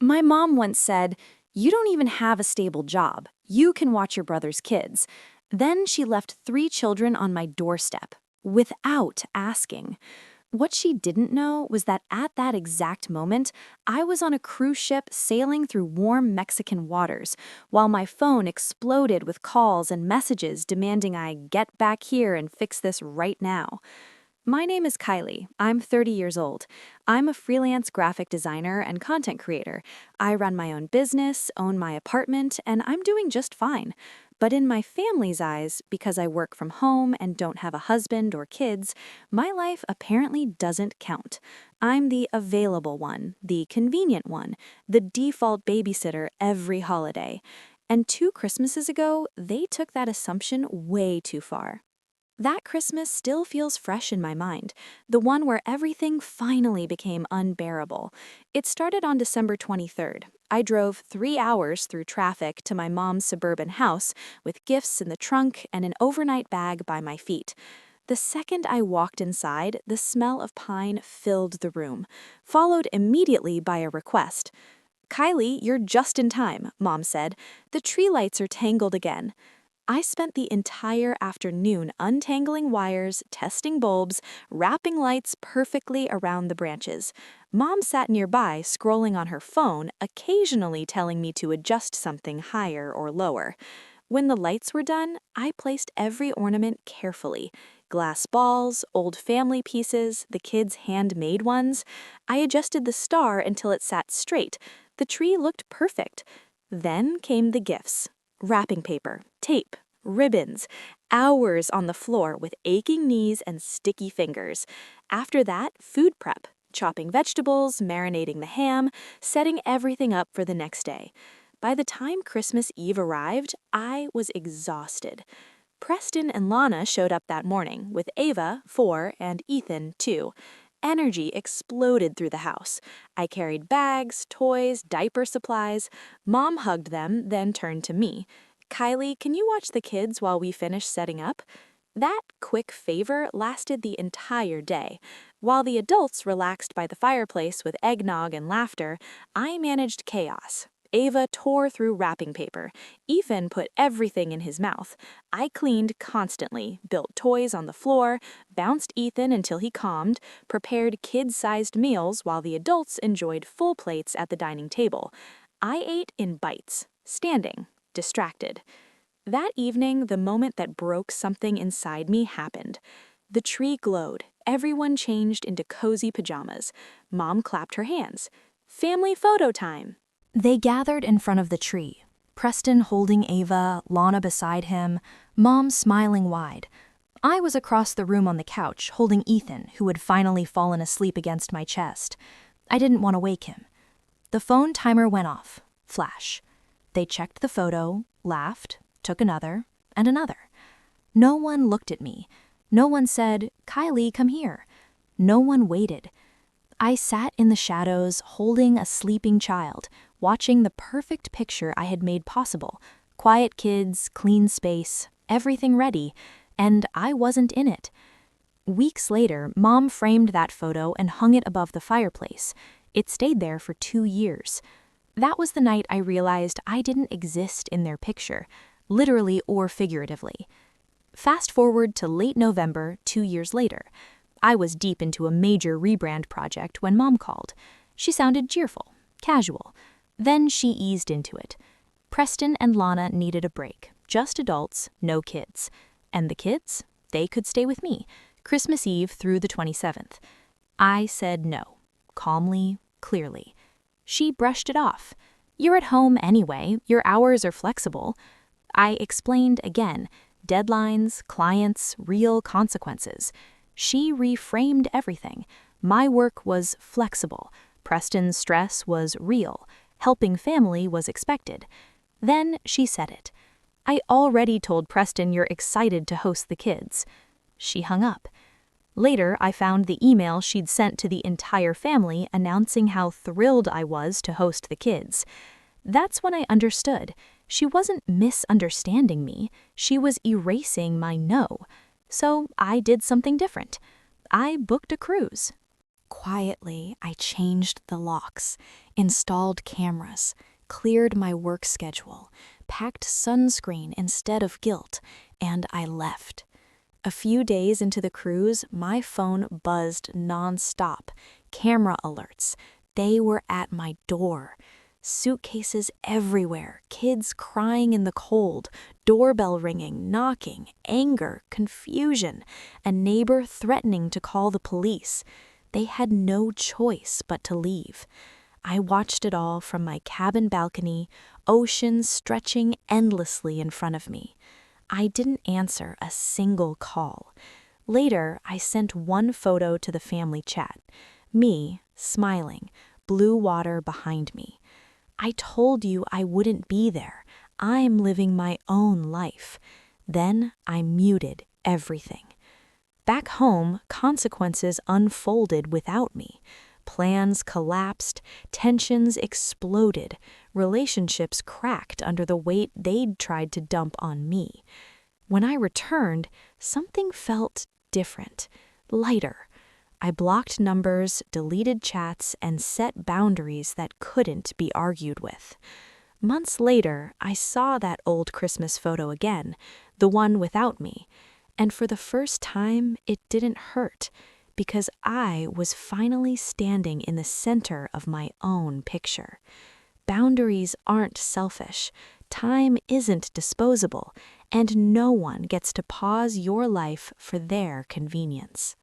My mom once said, "You don't even have a stable job. You can watch your brother's kids." Then she left 3 children on my doorstep, without asking. What she didn't know was that at that exact moment, I was on a cruise ship sailing through warm Mexican waters, while my phone exploded with calls and messages demanding I get back here and fix this right now. My name is Kylie. I'm 30 years old. I'm a freelance graphic designer and content creator. I run my own business, own my apartment, and I'm doing just fine. But in my family's eyes, because I work from home and don't have a husband or kids, my life apparently doesn't count. I'm the available one, the convenient one, the default babysitter every holiday. And 2 Christmases ago, they took that assumption way too far. That Christmas still feels fresh in my mind, the one where everything finally became unbearable. It started on December 23rd. I drove 3 hours through traffic to my mom's suburban house with gifts in the trunk and an overnight bag by my feet. The second I walked inside, the smell of pine filled the room, followed immediately by a request. "Kylie, you're just in time," Mom said. "The tree lights are tangled again." I spent the entire afternoon untangling wires, testing bulbs, wrapping lights perfectly around the branches. Mom sat nearby, scrolling on her phone, occasionally telling me to adjust something higher or lower. When the lights were done, I placed every ornament carefully. Glass balls, old family pieces, the kids' handmade ones. I adjusted the star until it sat straight. The tree looked perfect. Then came the gifts. Wrapping paper, tape, ribbons, hours on the floor with aching knees and sticky fingers. After that, food prep, chopping vegetables, marinating the ham, setting everything up for the next day. By the time Christmas Eve arrived, I was exhausted. Preston and Lana showed up that morning with Ava, 4, and Ethan, 2. Energy exploded through the house. I carried bags, toys, diaper supplies. Mom hugged them, then turned to me. "Kylie, can you watch the kids while we finish setting up?" That quick favor lasted the entire day. While the adults relaxed by the fireplace with eggnog and laughter, I managed chaos. Ava tore through wrapping paper. Ethan put everything in his mouth. I cleaned constantly, built toys on the floor, bounced Ethan until he calmed, prepared kid-sized meals while the adults enjoyed full plates at the dining table. I ate in bites, standing, distracted. That evening, the moment that broke something inside me happened. The tree glowed. Everyone changed into cozy pajamas. Mom clapped her hands. "Family photo time!" They gathered in front of the tree, Preston holding Ava, Lana beside him, Mom smiling wide. I was across the room on the couch, holding Ethan, who had finally fallen asleep against my chest. I didn't want to wake him. The phone timer went off. Flash. They checked the photo, laughed, took another, and another. No one looked at me. No one said, "Kylie, come here." No one waited. I sat in the shadows, holding a sleeping child, watching the perfect picture I had made possible. Quiet kids, clean space, everything ready, and I wasn't in it. Weeks later, Mom framed that photo and hung it above the fireplace. It stayed there for 2 years. That was the night I realized I didn't exist in their picture, literally or figuratively. Fast forward to late November, 2 years later. I was deep into a major rebrand project when Mom called. She sounded cheerful, casual. Then she eased into it. Preston and Lana needed a break. Just adults, no kids. And the kids? They could stay with me, Christmas Eve through the 27th. I said no, calmly, clearly. She brushed it off. "You're at home anyway. Your hours are flexible." I explained again. Deadlines, clients, real consequences. She reframed everything. My work was flexible. Preston's stress was real. Helping family was expected. Then she said it. "I already told Preston you're excited to host the kids." She hung up. Later, I found the email she'd sent to the entire family announcing how thrilled I was to host the kids. That's when I understood. She wasn't misunderstanding me. She was erasing my no. So I did something different. I booked a cruise. Quietly, I changed the locks. installed cameras, cleared my work schedule, packed sunscreen instead of guilt, and I left. A few days into the cruise, my phone buzzed nonstop. Camera alerts. They were at my door. Suitcases everywhere, kids crying in the cold, doorbell ringing, knocking, anger, confusion, a neighbor threatening to call the police. They had no choice but to leave. I watched it all from my cabin balcony, ocean stretching endlessly in front of me. I didn't answer a single call. Later, I sent one photo to the family chat. Me, smiling, blue water behind me. I told you I wouldn't be there. I'm living my own life. Then I muted everything. Back home, consequences unfolded without me. Plans collapsed, tensions exploded, relationships cracked under the weight they'd tried to dump on me. When I returned, something felt different, lighter. I blocked numbers, deleted chats, and set boundaries that couldn't be argued with. Months later, I saw that old Christmas photo again, the one without me, and for the first time, it didn't hurt, because I was finally standing in the center of my own picture. Boundaries aren't selfish, time isn't disposable, and no one gets to pause your life for their convenience.